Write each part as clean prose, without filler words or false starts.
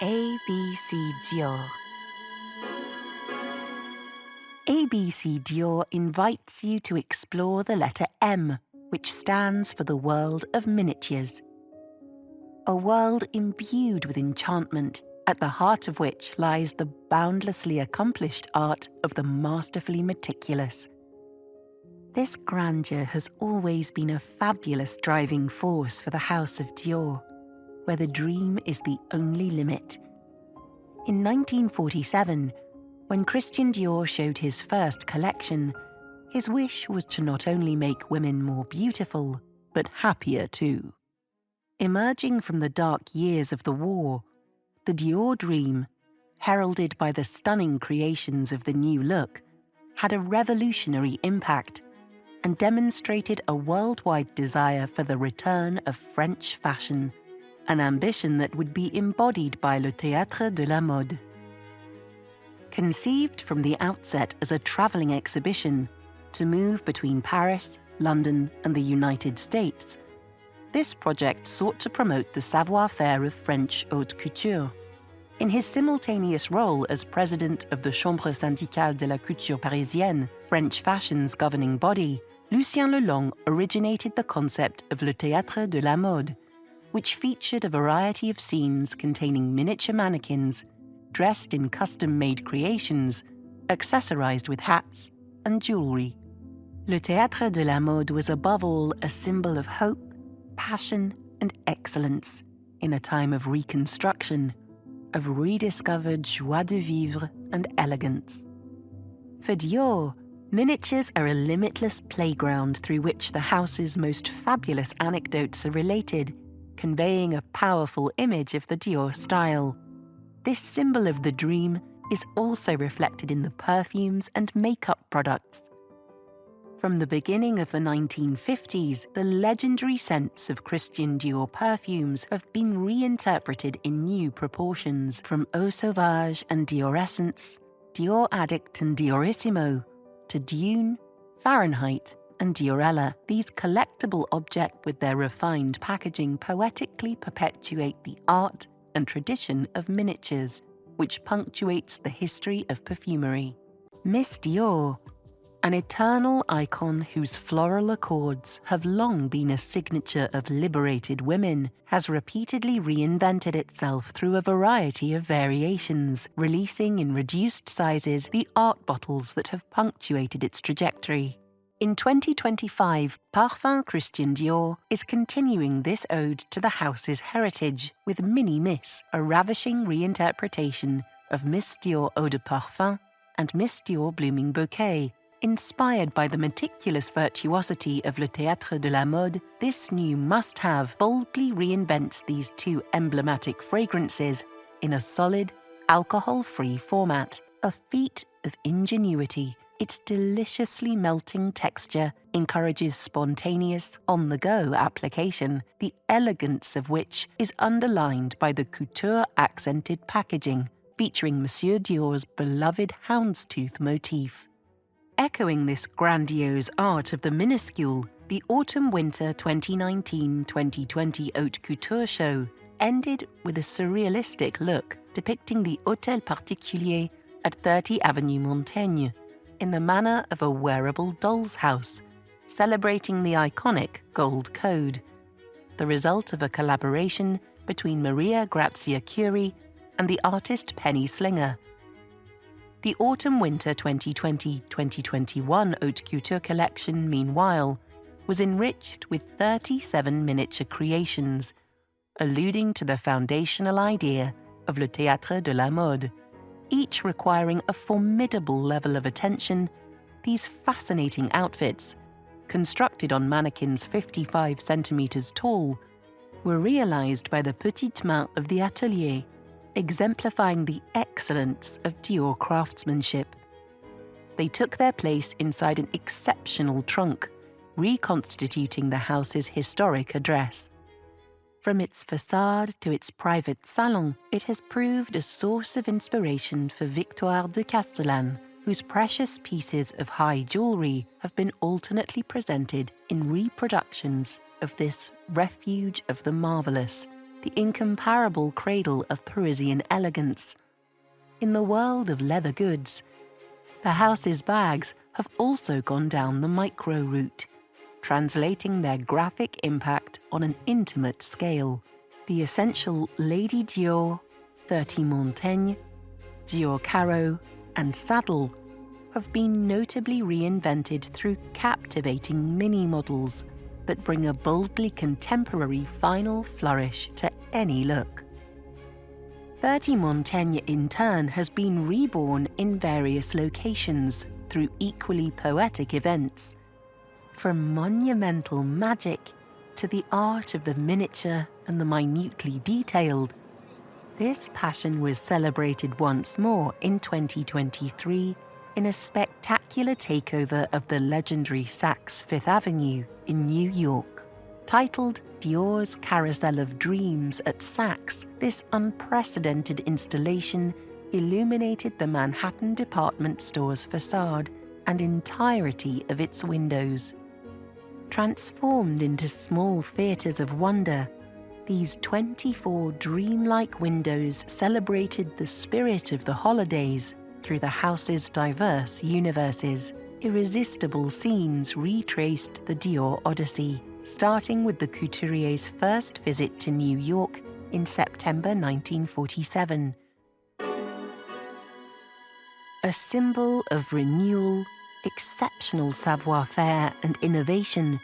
A.B.C.Dior. A.B.C.Dior invites you to explore the letter M, which stands for the world of miniatures. A world imbued with enchantment, at the heart of which lies the boundlessly accomplished art of the masterfully meticulous. This grandeur has always been a fabulous driving force for the House of Dior, where the dream is the only limit. In 1947, when Christian Dior showed his first collection, his wish was to not only make women more beautiful, but happier too. Emerging from the dark years of the war, the Dior dream, heralded by the stunning creations of the new look, had a revolutionary impact and demonstrated a worldwide desire for the return of French fashion, an ambition that would be embodied by le Théâtre de la Mode. Conceived from the outset as a travelling exhibition to move between Paris, London, and the United States, this project sought to promote the savoir-faire of French haute couture. In his simultaneous role as president of the Chambre syndicale de la couture parisienne, French fashion's governing body, Lucien Lelong originated the concept of le Théâtre de la Mode, which featured a variety of scenes containing miniature mannequins dressed in custom-made creations, accessorized with hats and jewelry. Le Théâtre de la Mode was above all a symbol of hope, passion, and excellence in a time of reconstruction, of rediscovered joie de vivre and elegance. For Dior, miniatures are a limitless playground through which the house's most fabulous anecdotes are related, conveying a powerful image of the Dior style. This symbol of the dream is also reflected in the perfumes and makeup products. From the beginning of the 1950s, the legendary scents of Christian Dior perfumes have been reinterpreted in new proportions, from Eau Sauvage and Dior Essence, Dior Addict and Diorissimo, to Dune, Fahrenheit, and Diorella. These collectible objects with their refined packaging poetically perpetuate the art and tradition of miniatures, which punctuates the history of perfumery. Miss Dior, an eternal icon whose floral accords have long been a signature of liberated women, has repeatedly reinvented itself through a variety of variations, releasing in reduced sizes the art bottles that have punctuated its trajectory. In 2025, Parfum Christian Dior is continuing this ode to the house's heritage with Mini Miss, a ravishing reinterpretation of Miss Dior Eau de Parfum and Miss Dior Blooming Bouquet. Inspired by the meticulous virtuosity of Le Théâtre de la Mode, this new must-have boldly reinvents these two emblematic fragrances in a solid, alcohol-free format, a feat of ingenuity. Its deliciously melting texture encourages spontaneous, on-the-go application, the elegance of which is underlined by the couture-accented packaging, featuring Monsieur Dior's beloved houndstooth motif. Echoing this grandiose art of the minuscule, the Autumn-Winter 2019-2020 Haute Couture show ended with a surrealistic look depicting the Hôtel Particulier at 30 Avenue Montaigne, in the manner of a wearable doll's house, celebrating the iconic gold code, the result of a collaboration between Maria Grazia Curie and the artist Penny Slinger. The Autumn-Winter 2020-2021 Haute Couture collection, meanwhile, was enriched with 37 miniature creations, alluding to the foundational idea of Le Théâtre de la Mode. Each requiring a formidable level of attention, these fascinating outfits, constructed on mannequins 55 centimeters tall, were realized by the petites mains of the atelier, exemplifying the excellence of Dior craftsmanship. They took their place inside an exceptional trunk, reconstituting the house's historic address. From its facade to its private salon, it has proved a source of inspiration for Victoire de Castellane, whose precious pieces of high jewelry have been alternately presented in reproductions of this refuge of the marvelous, the incomparable cradle of Parisian elegance. In the world of leather goods, the house's bags have also gone down the micro route, translating their graphic impact on an intimate scale. The essential Lady Dior, 30 Montaigne, Dior Caro, and Saddle have been notably reinvented through captivating mini models that bring a boldly contemporary final flourish to any look. 30 Montaigne in turn has been reborn in various locations through equally poetic events. From monumental magic to the art of the miniature and the minutely detailed, this passion was celebrated once more in 2023 in a spectacular takeover of the legendary Saks Fifth Avenue in New York. Titled Dior's Carousel of Dreams at Saks, this unprecedented installation illuminated the Manhattan department store's facade and entirety of its windows. Transformed into small theaters of wonder, these 24 dreamlike windows celebrated the spirit of the holidays through the house's diverse universes. Irresistible scenes retraced the Dior Odyssey, starting with the couturier's first visit to New York in September 1947. A symbol of renewal, exceptional savoir-faire and innovation,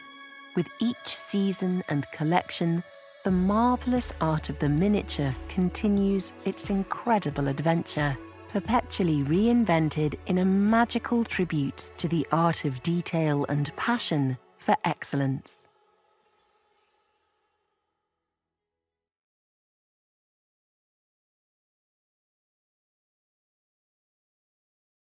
with each season and collection, the marvelous art of the miniature continues its incredible adventure, perpetually reinvented in a magical tribute to the art of detail and passion for excellence.